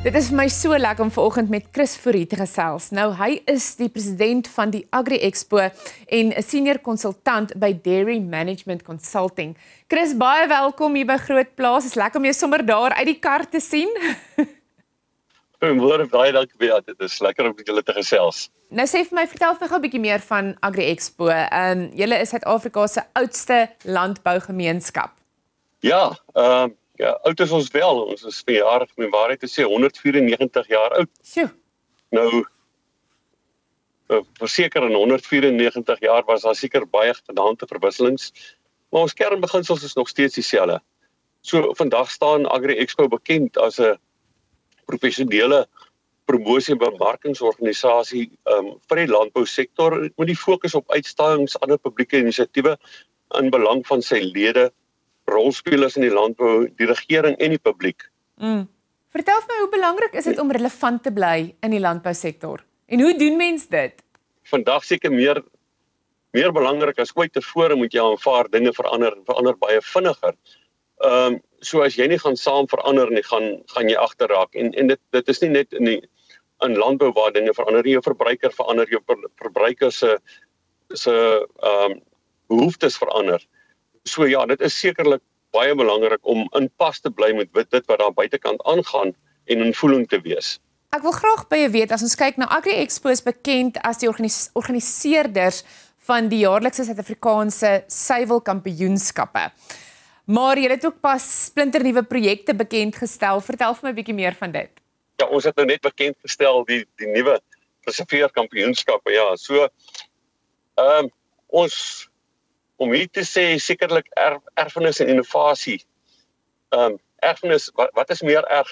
Dit is vir my so lekker om vanoggend met Chris Fourie te gesels. Nou, hy is die president van die Agri Expo en 'n senior konsultant by Dairy Management Consulting. Chris, baie welkom hier by Groot Plaas. Is lekker om jou sommer daar uit die kar te sien. Goeiemôre, baie dankie vir dit. Dit is lekker om met julle te gesels. Nou sê vir my, vertel vir gou 'n bietjie meer van Agri Expo. Julle is Suid-Afrika se oudste landbougemeenskap. Ja, oud is ons wel. Ons is verjaar, om die waarheid te sê, 194 jaar oud. Sjoe. Nou, verseker in 194 jaar was daar seker baie gedagte verwisselings, maar ons kernbeginsels is nog steeds dieselfde. So vandag staan Agri Expo bekend as 'n professionele promosie en bemarkingsorganisasie vir die landbousektor met die fokus op uitstallings, ander publieke inisiatiewe in belang van sy lede, rolspelers in die landbou, die regering en die publiek. Vertel vir my, hoe belangrik is dit om relevant te bly in die landbousektor? En hoe doen mens dit? Vandag seker meer belangrik as ooit tevore moet jy aanvaar dinge verander baie vinniger. So as jy nie gaan saam verander nie, gaan jy agterraak. En dit is nie net in landbou waar dinge verander, jou verbruiker verander, jou verbruiker se behoeftes verander. So ja, dit is sekerlik baie belangrik om in pas te bly met dit wat daar buitekant aangaan en in voeling te wees. Ek wil graag by jou weet, as ons kyk na Agri Expo is bekend as die organiseerders van die jaarlikse Suid-Afrikaanse suiwelkampioenskappe. Maar jy het ook pas splinternuwe projekte bekend gestel. Vertel vir my 'n bietjie meer van dit. Ja, ons het nou net bekend gestel die nuwe reserveerkampioenskappe. Ja, so ons om hier te sê sekerlik erfenis en innovasie. Erfenis, wat is meer erg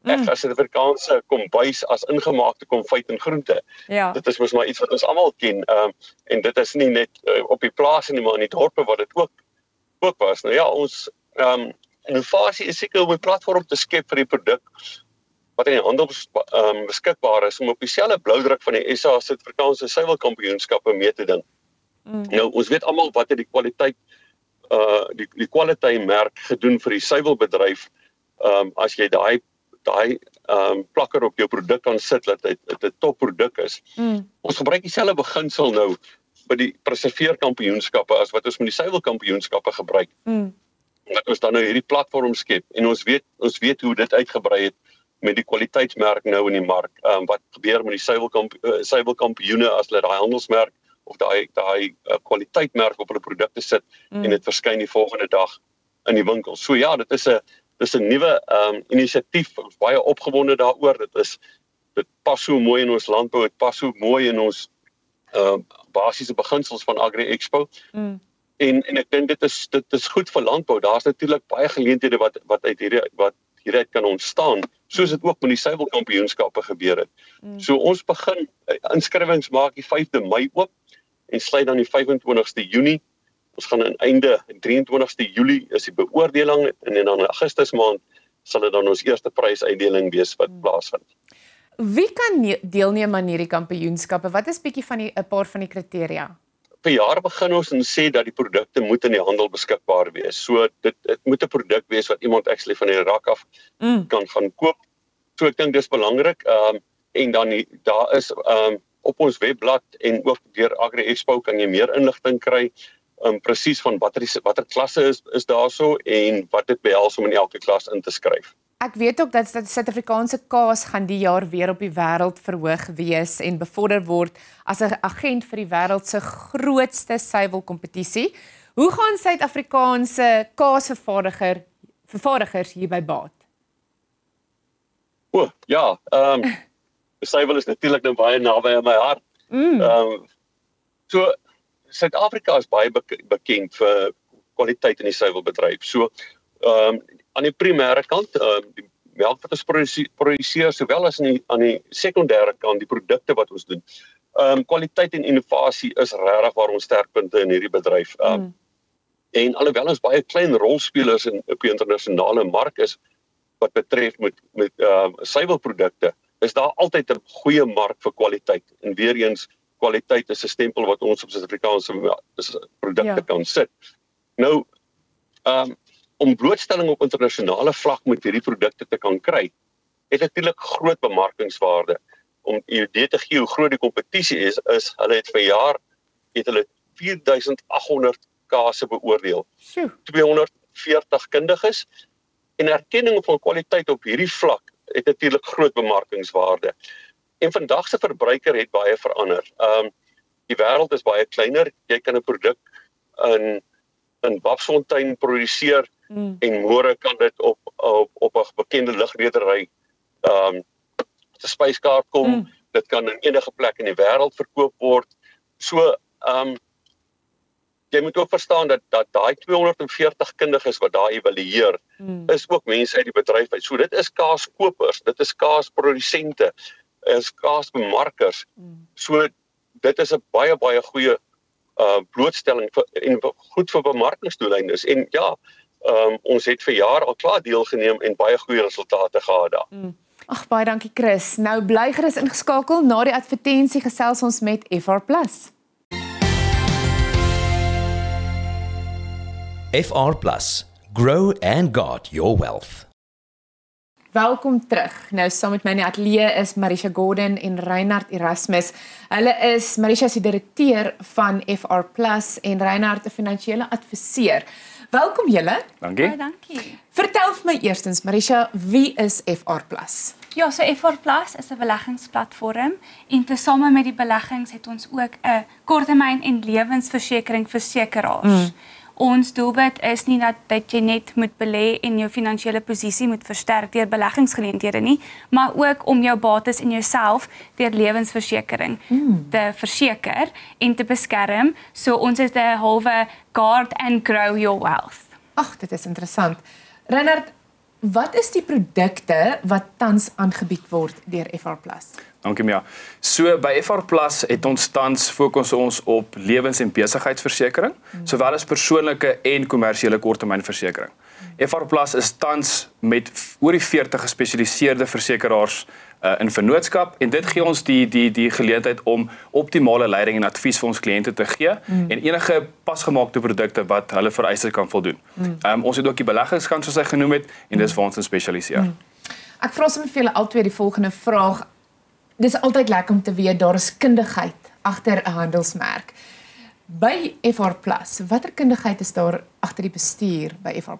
as 'n Afrikaanse kombuis as ingemaakte konfyt en groente? Ja. Dit is mos maar iets wat ons almal ken. En dit is nie net op die plaas nie, maar in die dorpe wat dit ook was. Nou ja, ons innovasie is seker om 'n platform te skep vir die produk wat in die handel beskikbaar is, om op dieselfde bloudruk van die SA Suid-Afrikaanse suiwelkampioenskappe mee te ding. Nou, ons weet almal wat het die kwaliteit die kwaliteitmerk gedoen vir die suiwelbedryf. As jy daai plakker op jou produk kan sit dat dit 'n topproduk is. Ons gebruik dieselfde beginsel nou by die preserveerkampioenskappe as wat ons met die suiwelkampioenskappe gebruik. Dat ons dan nou hierdie platform skep en ons weet hoe dit uitgebrei het met die kwaliteitsmerk nou in die mark. Wat gebeur met die suiwelkampioene as hulle daai handelsmerk of daai kwaliteitmerk op hulle produkte sit en dit verskyn die volgende dag in die winkel. So ja, dit is 'n nuwe inisiatief. Ons is baie opgewonde daaroor. Dit pas so mooi in ons landbou, dit pas so mooi in ons basiese beginsels van Agri Expo. En ek dink dit is goed vir landbou. Daar's natuurlik baie geleenthede wat hieruit kan ontstaan, soos dit ook met die suiwelkampioenskappe gebeur het. So ons begin inskrywings maak die 5de Mei oop en sluit dan die 25ste Junie. Ons gaan aan einde 23ste Julie is die beoordeling en dan in Augustus maand sal dit dan ons eerste prysuitdeling wees wat plaasvind. Wie kan deelneem aan hierdie kampioenskappe? Wat is bietjie van 'n paar van die kriteria? Per jaar begin ons en sê dat die produkte moet in die handel beskikbaar wees. So dit moet 'n produk wees wat iemand actually van die rak af kan gaan koop. So ek dink dis belangrik. En dan daar is op ons webblad en ook deur Agri Expo kan jy meer inligting kry presies van watter klasse is daarso en wat dit behels om in elke klas in te skryf. Ek weet ook dat Suid-Afrikaanse kaas gaan die jaar weer op die wêreld verhoog wees en bevorder word as 'n agent vir die wêreld se grootste suiwelkompetisie. Hoe gaan Suid-Afrikaanse kaasvervaardigers hierby baat? Ja, suiwel is natuurlik nou baie naby aan my hart. So Suid-Afrika is baie bekend vir kwaliteit in die suiwelbedryf. So aan die primêre kant, die melk wat ons produseer, sowel as aan die sekondêre kant, die produkte wat ons doen. Kwaliteit en innovasie is regtig waar ons sterkpunte in hierdie bedryf. En alhoewel ons baie klein rolspelers op die internasionale mark is wat betref met suiwelprodukte, is daar altyd 'n goeie mark vir kwaliteit. En weer eens, kwaliteit is 'n stempel wat ons op Suid-Afrikaanse produkte kan sit. Nou, om blootstelling op internasionale vlak met hierdie produkte te kan kry, het natuurlik groot bemarkingswaarde. Om 'n idee te gee hoe groot die kompetisie is hulle het vir 'n jaar 4800 kase beoordeel. 240 kundiges en erkenning van kwaliteit op hierdie vlak het natuurlik groot bemarkingswaarde. En vandag se verbruiker het baie verander. Die wêreld is baie kleiner. Jy kan 'n produk in Babsfontein produseer en môre kan dit op 'n bekende lugredery se spyskaart kom. Dit kan in enige plek in die wêreld verkoop word. So jy moet ook verstaan dat daai 240 kundiges wat daar evalueer, is ook mense uit die bedryf uit. So dit is kaaskopers, dit is kaasprodusente, is kaasbemarkers. So dit is 'n baie goeie blootstelling en goed vir bemarkingsdoeleindes. En ja, ons het vir jaar al klaar deelgeneem en baie goeie resultate gehad daar. Ag, baie dankie Chris. Nou bly gerus ingeskakel. Na die advertensie gesels ons met FR+. FR+, grow and guard your wealth. Welkom terug. Nou saam met my in die ateljee is Marisha Gordon en Reinhard Erasmus. Marisha is die direkteur van FR+ en Reinhard 'n finansiële adviseur. Welkom julle. Dankie. Baie dankie. Vertel vir my eerstens Marisha, wie is FR+? Ja, so FR+ is 'n beleggingsplatform en tesame met die beleggings het ons ook 'n korttermyn en lewensversekering versekeraars. Ons doelwit is nie dat jy net moet belê en jou finansiële posisie moet versterk deur beleggingsgeleenthede nie, maar ook om jou bates en jouself deur lewensversekering te verseker en te beskerm. So ons is 'n halwe guard and grow your wealth. Ag, dit is interessant. Reinhard, wat is die produkte wat tans aangebied word deur FR+? Dankie Mia. So by FR+ het ons tans fokus ons op lewens- en besigheidsversekering, sowel as persoonlike en kommersiële korttermynversekering. FR+ is tans met oor die 40 gespesialiseerde versekeraars in vennootskap en dit gee ons die geleentheid om optimale leiding en advies vir ons kliënte te gee en enige pasgemaakte produkte wat hulle vereistes kan voldoen. Ons het ook die beleggingskant soos hy genoem het en dis waar ons in spesialiseer. Ek vra sommer vir julle albei die volgende vraag. Dis altyd lekker om te weet daar is kundigheid agter 'n handelsmerk. By FR+, watter kundigheid is daar agter die bestuur by FR+?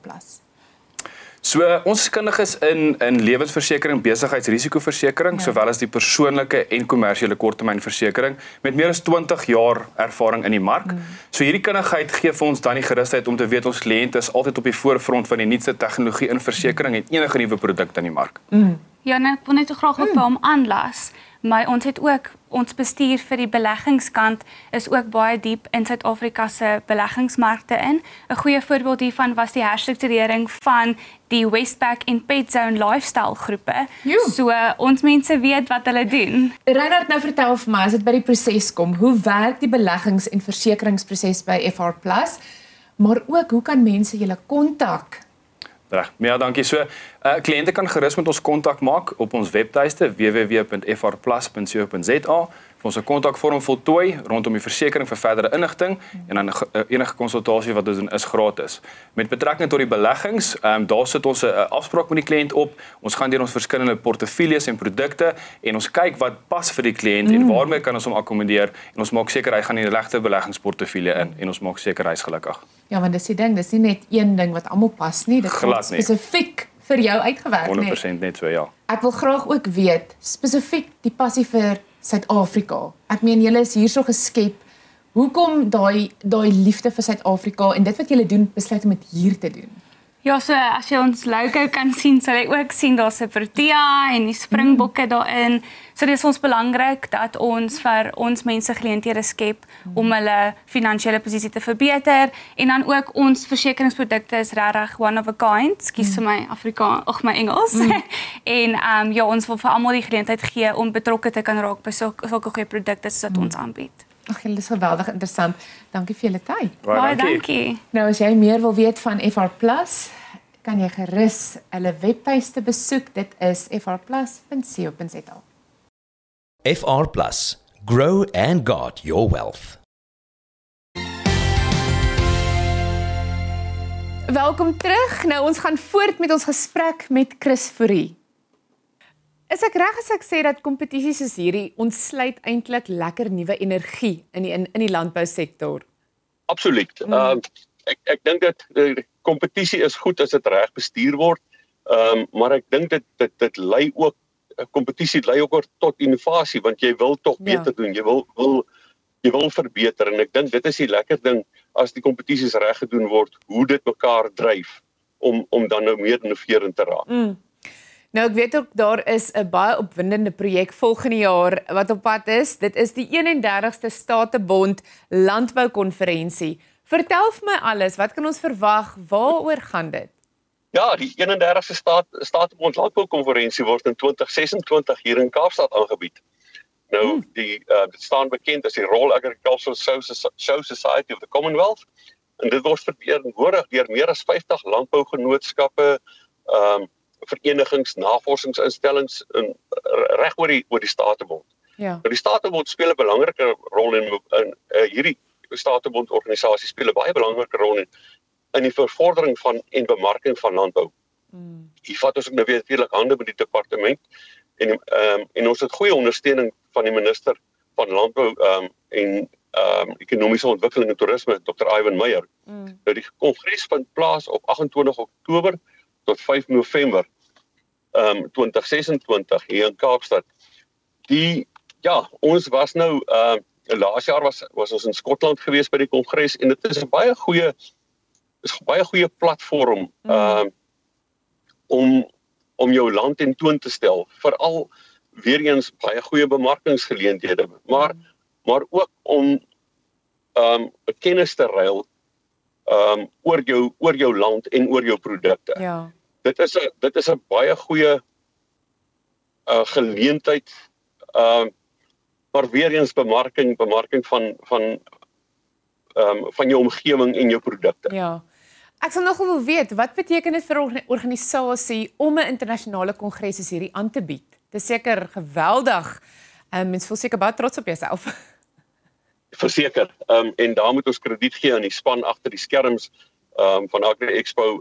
So ons kundiges in lewensversekering, besigheidsrisikoversekering, sowel as die persoonlike en kommersiële korttermynversekering met meer as 20 jaar ervaring in die mark. So hierdie kundigheid gee vir ons dan die gerusheid om te weet ons kliënte is altyd op die voorfront van die nuutste tegnologie in versekering en enige nuwe produkte in die mark. Ja, en ek wil net graag ook by hom aanlas, maar ons het ook ons bestuur vir die beleggingskant is ook baie diep in Suid-Afrika se beleggingsmarkte in. 'n Goeie voorbeeld hiervan was die herstrukturering van die Westpac en Petzone lifestyle groepe. So ons mense weet wat hulle doen. Reinhard, nou vertel vir my as dit by die proses kom, hoe werk die beleggings- en versekeringsproses by FR+, maar ook hoe kan mense julle kontak? Reg. Ja, dankie. So, kliënte kan gerus met ons kontak maak op ons webtuiste www.frplus.co.za. Vir ons 'n kontakvorm voltooi rondom die versekering vir verdere inligting en dan enige konsultasie wat ons doen is gratis. Met betrekking tot die beleggings, daar sit ons 'n afspraak met die kliënt op. Ons gaan deur ons verskillende portefeuilles en produkte en ons kyk wat pas vir die kliënt en waarmee kan ons hom akkommodeer en ons maak seker hy gaan die regte beleggingsportefeulje in en ons maak seker hy is gelukkig. Ja, want dis die ding, dis nie net een ding wat almal pas nie, dit Glad nie. spesifiek vir jou uitgewerk, 100% net so, ja. Ek wil graag ook weet, spesifiek die passie vir Suid-Afrika. Ek meen julle is hierso geskep. Hoekom daai liefde vir Suid-Afrika en dit wat julle doen, besluit om dit hier te doen? Ja, so as jy ons logo kan sien, sal jy ook sien daar's 'n Protea en die Springbokke daarin. So dit is ons belangrik dat ons vir ons mense geleenthede skep om hulle finansiële posisie te verbeter en dan ook ons versekeringsprodukte is regtig one of a kind. Ekskuus vir my my Engels. En ja, ons wil vir almal die geleentheid gee om betrokke te kan raak by sulke goeie produkte soos ons aanbied. Ag, dit is geweldig interessant. Dankie vir julle tyd. Baie dankie. Nou as jy meer wil weet van FR+, kan jy gerus hulle webtuiste besoek. Dit is frplus.co.za. FR+, grow and guard your wealth. Welkom terug. Nou ons gaan voort met ons gesprek met Chris Fourie. Is ek reg as ek sê dat kompetisies soos hierdie ontsluit eintlik lekker nuwe energie in die landbousektor? Absoluut. Ek dink dat kompetisie is goed as dit reg bestuur word. Maar ek dink dit lei ook kompetisie lei ook tot innovasie, want jy wil tog beter doen. Jy wil verbeter, en ek dink dit is die lekker ding as die kompetisies reg gedoen word, hoe dit mekaar dryf om dan nou meer innoverend te raak. Nou ek weet ook daar is 'n baie opwindende projek volgende jaar wat op pad is. Dit is die 31ste Statebond Landboukonferensie. Vertel vir my alles, wat kan ons verwag? Waaroor gaan dit? Ja, die 31ste Statebond Landboukonferensie word in 2026 hier in Kaapstad aangebied. Nou, dit staan bekend as die Royal Agricultural Show Society of the Commonwealth, en dit word verteenwoordig deur meer as 50 landbougenootskappe, verenigings, navorsingsinstellings reg oor die Statebond. Ja. Nou, die Statebond speel 'n belangrike rol in hierdie Statebond organisasie speel 'n baie belangrike rol in die bevordering van en bemarking van landbou. Hier vat ons ook nou weer natuurlik hande met die departement en ons het goeie ondersteuning van die minister van Landbou en Ekonomiese Ontwikkeling en Toerisme, Dr. Ivan Meyer. Nou die kongres vind plaas op 28 Oktober tot 5 November 2026 hier in Kaapstad. Ons was nou laas jaar was ons in Skotland gewees by die kongres, en dit is 'n baie goeie platform om jou land in toon te stel, veral weer eens baie goeie bemarkingsgeleenthede, maar ook om kennis te ruil oor jou land en oor jou produkte. Ja. Dit is 'n baie goeie geleentheid, maar weer eens bemarking van jou omgewing en jou produkte. Ja. Ek sal nog wil weet, wat beteken dit vir 'n organisasie om 'n internasionale kongres soos hierdie aan te bied? Dit is seker geweldig. Mens voel seker baie trots op jouself. Verseker. En daar moet ons krediet gee aan die span agter die skerms van Agri Expo.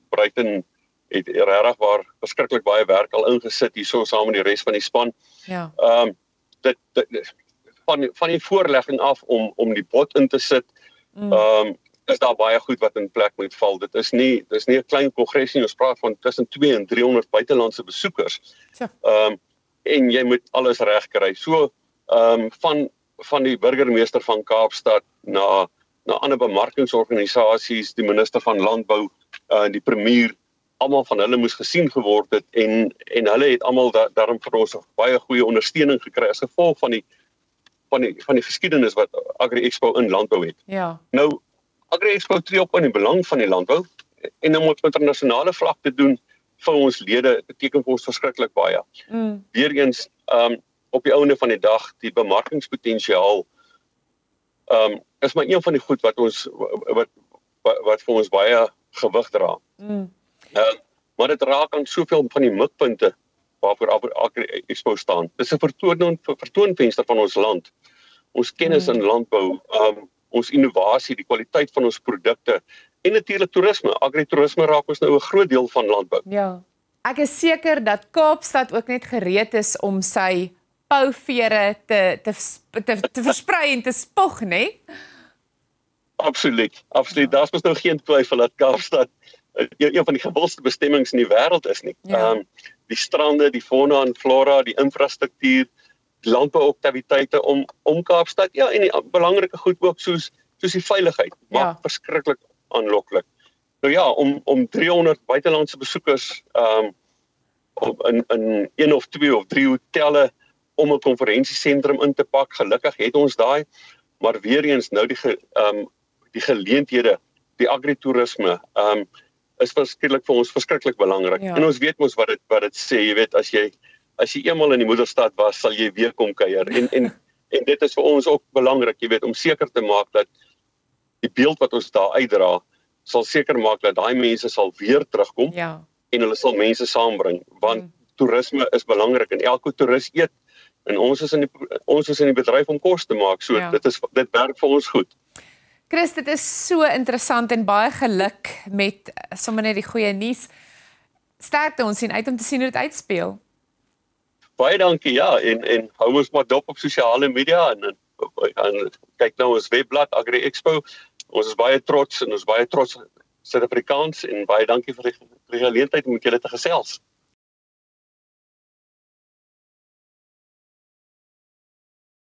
Bruiten het regtig waar verskriklik baie werk al ingesit hierso saam met die res van die span. Ja. Van die voorlegging af om die bod in te sit, is daar baie goed wat in plek moet val. Dit is nie 'n klein kongres nie, ons praat van tussen 200 en 300 buitelandse besoekers. Ja. En jy moet alles reg kry. So van die burgemeester van Kaapstad na ander bemarkingsorganisasies, die minister van Landbou, die premier, almal van hulle moes gesien geword het, en hulle het almal daarom vir ons baie goeie ondersteuning gekry as gevolg van die geskiedenis wat Agri Expo in landbou het. Ja. Nou, Agri Expo tree op in die belang van die landbou, en om op internasionale vlak te doen vir ons lede, beteken vir ons verskriklik baie. Weereens, op die einde van die dag, die bemarkingspotensiaal is maar een van die goed wat vir ons baie gewig dra. Maar dit raak aan soveel van die mikpunte waarvoor Agri Expo staan. Dit is 'n vertoonvenster van ons land, ons kennis in landbou, ons innovasie, die kwaliteit van ons produkte, en natuurlik toerisme. Agri-toerisme raak ons nou 'n groot deel van landbou. Ja. Ek is seker dat Kaapstad ook net gereed is om sy pouvere te versprei en te spog, né? Absoluut. Daar's mos nou geen twyfel dat Kaapstad een van die gewildste bestemmings in die wêreld is nie. Ja. Die strande, die fauna en flora, die infrastruktuur, die landbouaktiwiteite om Kaapstad, en die belangrike goed ook soos die veiligheid, maak verskriklik aanloklik. Nou ja, om 300 buitelandse besoekers in 1 of 2 of 3 hotelle om 'n konferensiesentrum in te pak, gelukkig het ons daai, maar weer eens nou die geleenthede, die agritourisme, is vir ons verskriklik belangrik. Ja. En ons weet mos wat dit sê, jy weet, as jy eenmal in die moederstad was, sal jy weer kom kuier. En dit is vir ons ook belangrik, jy weet, om seker te maak dat die beeld wat ons daar uitdra, sal seker maak dat daai mense sal weer terugkom, Ja. en hulle sal mense saambring, want toerisme is belangrik, en elke toerist eet, en ons is in die bedryf om kos te maak, so dit werk vir ons goed. Chris, dit is so interessant en baie geluk met sommer net die goeie nuus. Sterkte, ons sien uit om te sien hoe dit uitspeel. Baie dankie, ja, en hou ons maar dop op sosiale media en kyk nou ons webblad Agri Expo. Ons is baie trots en ons is baie trots Suid-Afrikaans en baie dankie vir die geleentheid om met julle te gesels.